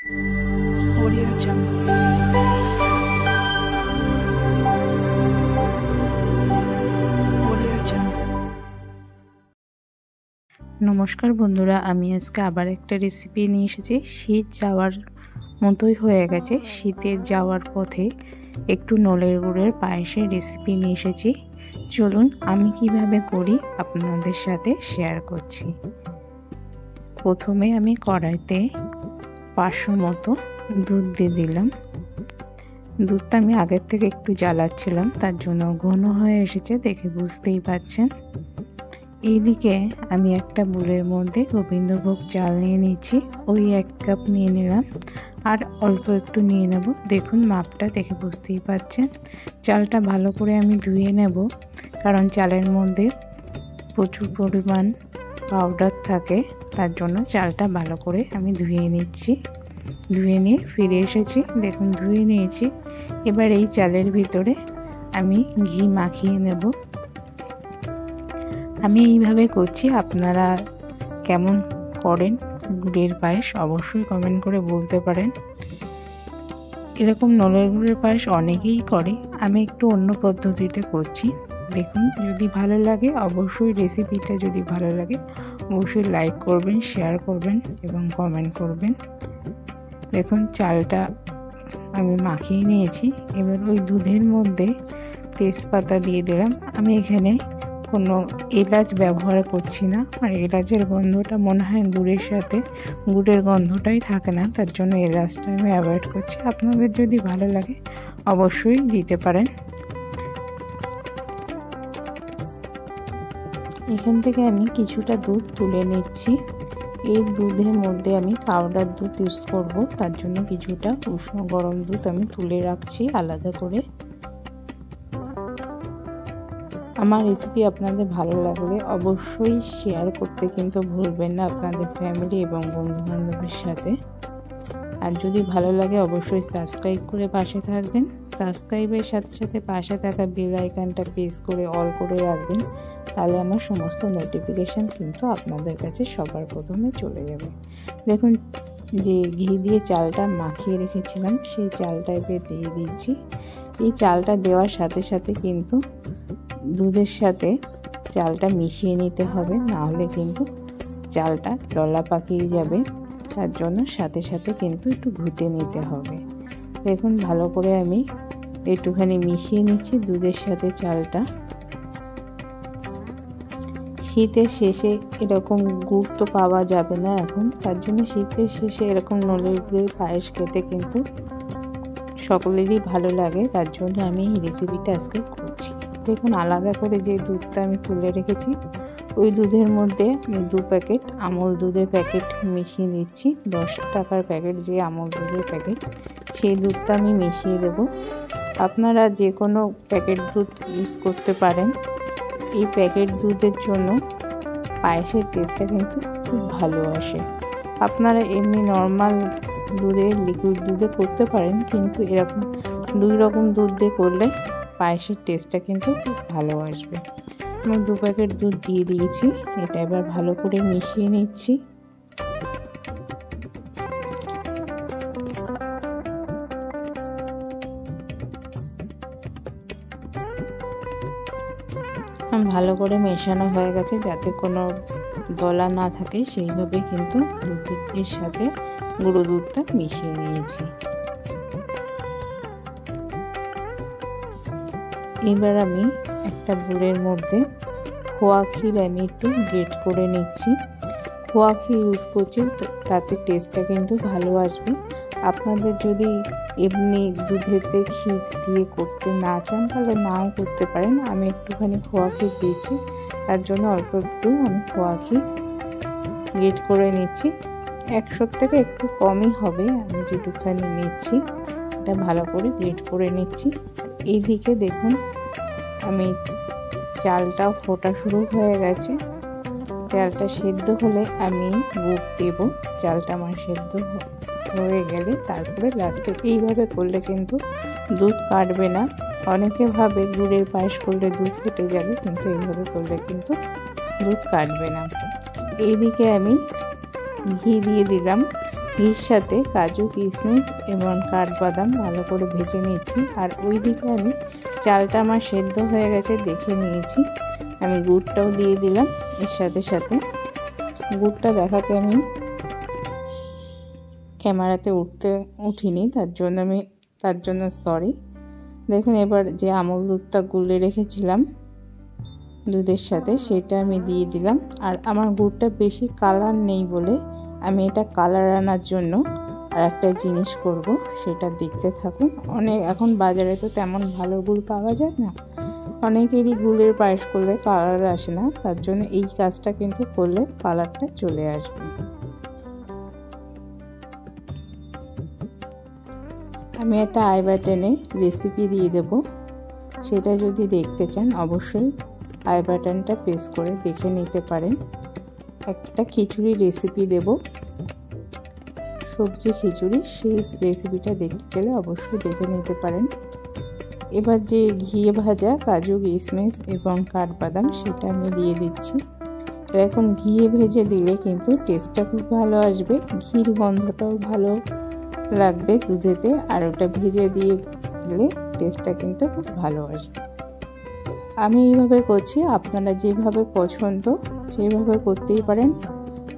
Audio Jungle. Audio Jungle. নমস্কার বন্ধুরা, আমি আজকে আবার একটা রেসিপি নিয়ে এসেছি। শীত যাওয়ার মতোই হয়ে গেছে। শীতের যাওয়ার পথে একটু নলের গুড়ের পায়েসের রেসিপি নিয়ে এসেছি। চলুন আমি কিভাবে করি আপনাদের সাথে শেয়ার করছি। প্রথমে আমি কড়াইতে 500 মতো দুধ দিয়ে দিলাম। দুধটা আমি আগের থেকে একটু জ্বালাচ্ছিলাম, তার জন্য ঘন হয়ে এসেছে, দেখে বুঝতেই পাচ্ছেন। এইদিকে আমি একটা বুলের মধ্যে গোবিন্দভোগ চাল নিয়ে নিচ্ছি। ওই 1 কাপ নিয়ে নিলাম, আর অল্প একটু নিয়ে নেব। দেখুন মাপটা দেখে বুঝতেই পাচ্ছেন। চালটা ভালো করে আমি ধুয়ে নেব, কারণ চালের মধ্যে প্রচুর পরিমাণ পাউডার থাকে, তার জন্য চালটা ভালো করে আমি ধুয়ে নিচ্ছি। ধুয়ে নিয়ে ফিরে এসেছি, দেখুন ধুয়ে নিয়েছি। এবার এই চালের ভিতরে আমি ঘি মাখিয়ে নেব। আমি এইভাবে করছি, আপনারা কেমন করেন গুড়ের পায়েস অবশ্যই কমেন্ট করে বলতে পারেন। এরকম নলের গুড়ের পায়েস অনেকেই করে, আমি একটু অন্য পদ্ধতিতে করছি। দেখুন, যদি ভালো লাগে অবশ্যই, রেসিপিটা যদি ভালো লাগে অবশ্যই লাইক করবেন, শেয়ার করবেন এবং কমেন্ট করবেন। দেখুন চালটা আমি মাখিয়ে নিয়েছি। এবার ওই দুধের মধ্যে তেজপাতা দিয়ে দিলাম। আমি এখানে কোনো এলাচ ব্যবহার করছি না, আর এলাচের গন্ধটা মনে হয় গুড়ের সাথে, গুড়ের গন্ধটাই থাকে না, তার জন্য এলাচটা আমি অ্যাভয়েড করছি। আপনাদের যদি ভালো লাগে অবশ্যই দিতে পারেন। এখান থেকে আমি কিছুটা দুধ তুলে নিচ্ছি। এই দুধের মধ্যে আমি পাউডার দুধ ইউজ করব, তার জন্য কিছুটা উষ্ণ গরম দুধ আমি তুলে রাখছি আলাদা করে। আমার রেসিপি আপনাদের ভালো লাগলে অবশ্যই শেয়ার করতে কিন্তু ভুলবেন না আপনাদের ফ্যামিলি এবং বন্ধুবান্ধবের সাথে। আর যদি ভালো লাগে অবশ্যই সাবস্ক্রাইব করে পাশে থাকবেন। সাবস্ক্রাইবের সাথে সাথে পাশে থাকা বেল আইকনটা প্রেস করে অল করে রাখবেন, তাহলে আমার সমস্ত নোটিফিকেশান কিন্তু আপনাদের কাছে সবার প্রথমে চলে যাবে। দেখুন, যে ঘি দিয়ে চালটা মাখিয়ে রেখেছিলাম সেই চালটা এবার দিয়ে দিচ্ছি। এই চালটা দেওয়ার সাথে সাথে কিন্তু দুধের সাথে চালটা মিশিয়ে নিতে হবে, না হলে কিন্তু চালটা দলা পাকিয়ে যাবে। তার জন্য সাথে সাথে কিন্তু একটু ঘুটে নিতে হবে। দেখুন ভালো করে আমি একটুখানি মিশিয়ে নিচ্ছি দুধের সাথে চালটা। শীতের শেষে এরকম গুড় তো পাওয়া যাবে না এখন, তার জন্য শীতের শেষে এরকম নলের গুড়ের পায়েস খেতে কিন্তু সকলেরই ভালো লাগে, তার জন্য আমি এই রেসিপিটা আজকে করছি। দেখুন আলাদা করে যে দুধটা আমি তুলে রেখেছি, ওই দুধের মধ্যে 2 প্যাকেট আমুল দুধের প্যাকেট মিশিয়ে দিচ্ছি। 10 টাকার প্যাকেট যে আমুল দুধের প্যাকেট, সেই দুধটা আমি মিশিয়ে দেব। আপনারা যে কোনো প্যাকেট দুধ ইউজ করতে পারেন। এই প্যাকেট দুধের জন্য পায়েসের টেস্টটা কিন্তু খুব ভালো আসে। আপনারা এমনি নর্মাল দুধে, লিকুইড দুধে করতে পারেন, কিন্তু এরকম 2 রকম দুধ দিয়ে করলে পায়েসের টেস্টটা কিন্তু খুব ভালো আসবে। আমি 2 প্যাকেট দুধ দিয়ে দিয়েছি। এটা এবার ভালো করে মিশিয়ে নিচ্ছি। ভালো করে মেশানো হয়ে গেছে, যাতে কোনো দলা না থাকে সেইভাবে কিন্তু দুধের সাথে গুঁড়ো দুধটা মিশিয়ে নিয়েছি। এবার আমি একটা বুলের মধ্যে খোয়া ক্ষীর আমি একটু গ্রেট করে নিচ্ছি। খোয়া ক্ষীর ইউজ করছি, তাতে টেস্টটা কিন্তু ভালো আসবে। আপনাদের যদি এমনি দুধেতে ক্ষীর দিয়ে করতে না চান তাহলে নাও করতে পারেন। আমি একটুখানি খোয়া ক্ষীর দিয়েছি, তার জন্য অল্প একটু আমি খোয়া ক্ষীর গ্রেট করে নিচ্ছি। 100 থেকে একটু কমই হবে, আমি যেটুখানি নিচ্ছি এটা ভালো করে গ্রেট করে নিচ্ছি। এইদিকে দেখুন আমি চালটাও ফোটা শুরু হয়ে গেছে। চালটা সেদ্ধ হলে আমি গুড় দেব। চালটা আমার সেদ্ধ হয়ে গেলে তারপরে লাস্টে এইভাবে করলে কিন্তু দুধ কাটবে না। অনেকে ভাবে গুড়ের পায়েস করলে দুধ কেটে যাবে, কিন্তু এইভাবে করলে কিন্তু দুধ কাটবে না। এইদিকে আমি ঘি দিয়ে দিলাম। ঘির সাথে কাজু কিশমিশ এবং কাঠবাদাম ভালো করে ভেজে নিয়েছি। আর ওইদিকে আমি চালটা আমার সেদ্ধ হয়ে গেছে দেখে নিয়েছি। আমি গুড়টাও দিয়ে দিলাম এর সাথে সাথে। গুড়টা দেখাতে আমি ক্যামেরাতে উঠিনি, তার জন্য সরি। দেখুন এবার যে আমল দুধটা গুলে রেখেছিলাম দুধের সাথে সেটা আমি দিয়ে দিলাম। আর আমার গুড়টা বেশি কালার নেই বলে আমি এটা কালার আনার জন্য আর একটা জিনিস করব, সেটা দেখতে থাকুন। এখন বাজারে তো তেমন ভালো গুড় পাওয়া যায় না, অনেকেরই গুড়ের পায়েস করলে কালার আসে না, তার জন্য এই কাজটা কিন্তু করলে কালারটা চলে আসবে। আমি একটা আই বাটনে রেসিপি দিয়ে দেব, সেটা যদি দেখতে চান অবশ্যই আই বাটনটা প্রেস করে দেখে নিতে পারেন। একটা খিচুড়ি রেসিপি দেব, সবজি খিচুড়ি, সেই রেসিপিটা দেখতে চাইলে অবশ্যই দেখে নিতে পারেন। এবার যে ঘি ভাজা কাজু কিশমিশ এবং কাঠবাদাম সেটা আমি দিয়ে দিচ্ছি। এরকম ঘিয়ে ভেজে দিলে কিন্তু টেস্টটা খুব ভালো আসবে, ঘির গন্ধটাও ভালো লাগবে দুধেতে। আর ওটা ভেজে দিয়ে দিলে টেস্টটা কিন্তু খুব ভালো আসবে। আমি এইভাবে করছি, আপনারা যেভাবে পছন্দ সেইভাবে করতেই পারেন।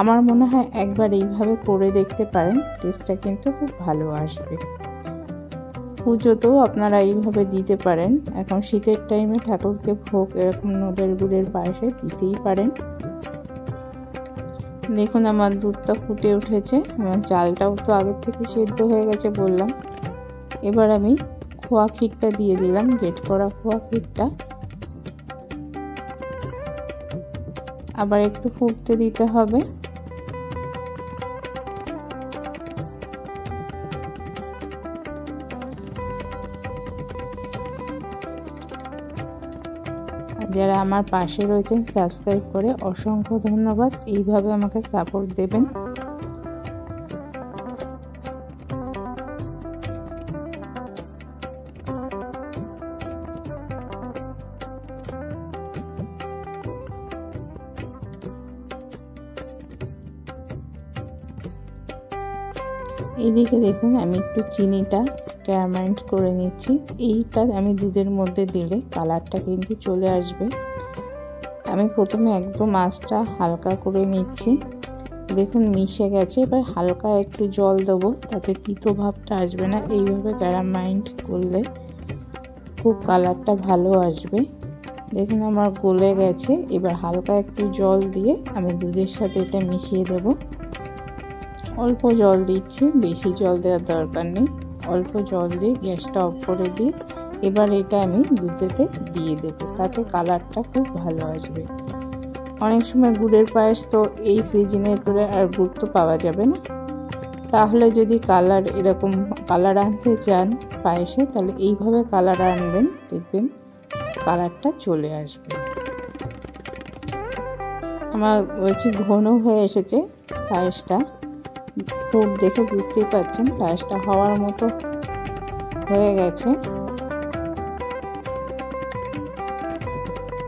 আমার মনে হয় একবার এইভাবে করে দেখতে পারেন, টেস্টটা কিন্তু খুব ভালো আসবে। পুজোতেও আপনারা এইভাবে দিতে পারেন। এখন শীতের টাইমে ঠাকুরকে ভোগ এরকম নলের গুড়ের পায়েসে দিতেই পারেন। দেখুন আমার দুধটা ফুটে উঠেছে, আমার চালটাও তো আগের থেকে সেদ্ধ হয়ে গেছে বললাম। এবার আমি খোয়া ক্ষীরটা দিয়ে দিলাম, গ্রেট করা খোয়া ক্ষীরটা। আবার একটু ফুটতে দিতে হবে। যারা আমার পাশে রয়েছেন সাবস্ক্রাইব করে অসংখ্য ধন্যবাদ। এইভাবে আমাকে সাপোর্ট দেবেন। এইদিকে দেখুন আমি একটু চিনিটা ক্যারামেলাইজ করে নিচ্ছি। এইটা আমি দুধের মধ্যে দিলে কালারটা কিন্তু চলে আসবে। আমি প্রথমে একদম আঁচটা হালকা করে নিচ্ছি। দেখুন মিশে গেছে। এবার হালকা একটু জল দেবো, তাতে তিতো ভাবটা আসবে না। এইভাবে ক্যারামেলাইজ করলে খুব কালারটা ভালো আসবে। দেখুন আমার গলে গেছে। এবার হালকা একটু জল দিয়ে আমি দুধের সাথে এটা মিশিয়ে দেবো। অল্প জল দিচ্ছি, বেশি জল দেওয়ার দরকার নেই। অল্প জল দিয়ে গ্যাসটা অফ করে দিয়ে এবার এটা আমি দুধেতে দিয়ে দেবো, তাতে কালারটা খুব ভালো আসবে। অনেক সময় গুড়ের পায়েস তো এই সিজনের পরে আর গুড় তো পাওয়া যাবে না, তাহলে যদি এরকম কালার আনতে চান পায়েসে, তাহলে এইভাবে কালার আনবেন, দেখবেন কালারটা চলে আসবে। আমার বলছি ঘন হয়ে এসেছে পায়েসটা, ফুট দেখে বুঝতেই পাচ্ছেন পায়েসটা হওয়ার মতো হয়ে গেছে।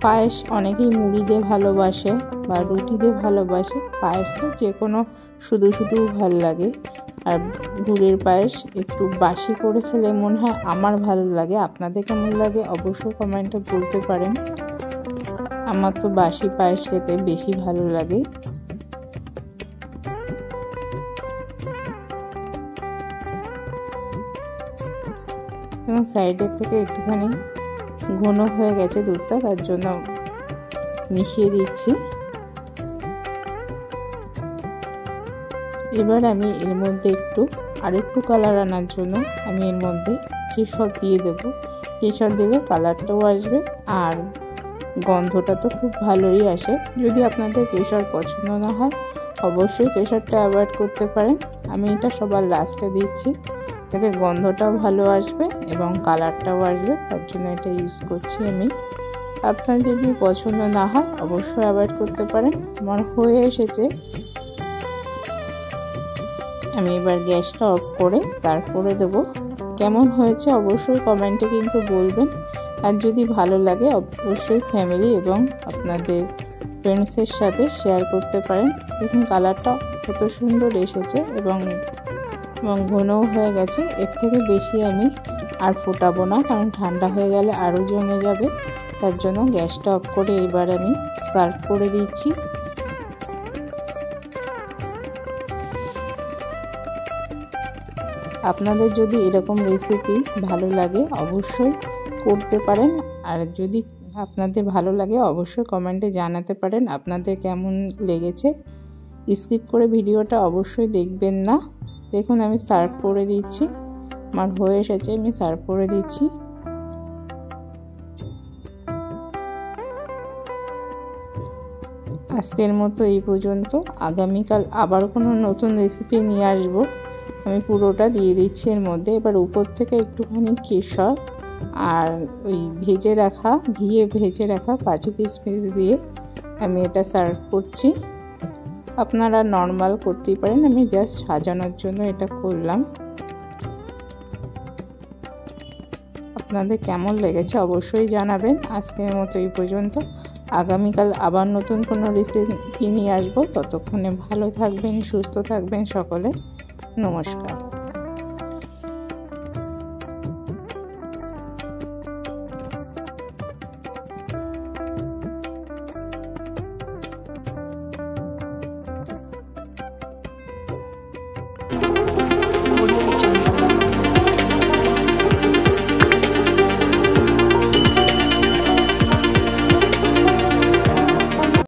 পায়েস অনেকেই মুড়ি দিয়ে ভালোবাসে বা রুটি দিয়ে ভালোবাসে। পায়েস তো যে কোনো শুধু ভালো লাগে। আর গুড়ের পায়েস একটু বাসি করে খেলে মনে হয় আমার ভালো লাগে। আপনাদের কেমন লাগে অবশ্যই কমেন্টে বলতে পারেন। আমার তো বাসি পায়েস খেতে বেশি ভালো লাগে। এবং সাইডের থেকে একটুখানি ঘন হয়ে গেছে দুধটা, তার জন্য মিশিয়ে দিচ্ছি। এবার আমি এর মধ্যে আরেকটু কালার আনার জন্য আমি এর মধ্যে কেশর দিয়ে দেব। কেশর দিলে কালারটাও আসবে আর গন্ধটা তো খুব ভালোই আসে। যদি আপনাদের কেশর পছন্দ না হয় অবশ্যই কেশরটা অ্যাভয়েড করতে পারেন। আমি এটা সবার লাস্টে দিচ্ছি, এতে গন্ধটাও ভালো আসবে এবং কালারটাও আসবে, তার জন্য এটা ইউজ করছি আমি। আপনার যদি পছন্দ না হয় অবশ্যই অ্যাভয়েড করতে পারেন। আমার হয়ে এসেছে, আমি এবার গ্যাসটা অফ করে সার্ভ করে দেব। কেমন হয়েছে অবশ্যই কমেন্টে কিন্তু বলবেন। আর যদি ভালো লাগে অবশ্যই ফ্যামিলি এবং আপনাদের ফ্রেন্ডসের সাথে শেয়ার করতে পারেন। দেখুন কালারটা কত সুন্দর এসেছে এবং ঘনও হয়ে গেছে। এর থেকে বেশি আমি আর ফোটাবো না, কারণ ঠান্ডা হয়ে গেলে আরও জমে যাবে। তার জন্য গ্যাসটা অফ করে এবার আমি সার্ভ করে দিচ্ছি। আপনাদের যদি এরকম রেসিপি ভালো লাগে অবশ্যই করতে পারেন। আর যদি আপনাদের ভালো লাগে অবশ্যই কমেন্টে জানাতে পারেন আপনাদের কেমন লেগেছে। স্কিপ করে ভিডিওটা অবশ্যই দেখবেন না। দেখুন আমি সার্ভ করে দিচ্ছি, আমার হয়ে এসেছে, আমি সার্ভ করে দিচ্ছি। আজকের মতো এই পর্যন্ত। আগামীকাল আবার কোনো নতুন রেসিপি নিয়ে আসবো। আমি পুরোটা দিয়ে দিচ্ছি এর মধ্যে। এবার উপর থেকে একটুখানি কেশর আর ওই ঘিয়ে ভেজে রাখা কাজু কিশমিশ দিয়ে আমি এটা সার্ভ করছি। আপনারা নর্মাল করতেই পারেন, আমি জাস্ট সাজানোর জন্য এটা করলাম। আপনাদের কেমন লেগেছে অবশ্যই জানাবেন। আজকের মতো এই পর্যন্ত। আগামীকাল আবার নতুন কোনো রেসিপি নিয়ে আসবো। ততক্ষণে ভালো থাকবেন, সুস্থ থাকবেন সকলে। নমস্কার। Audio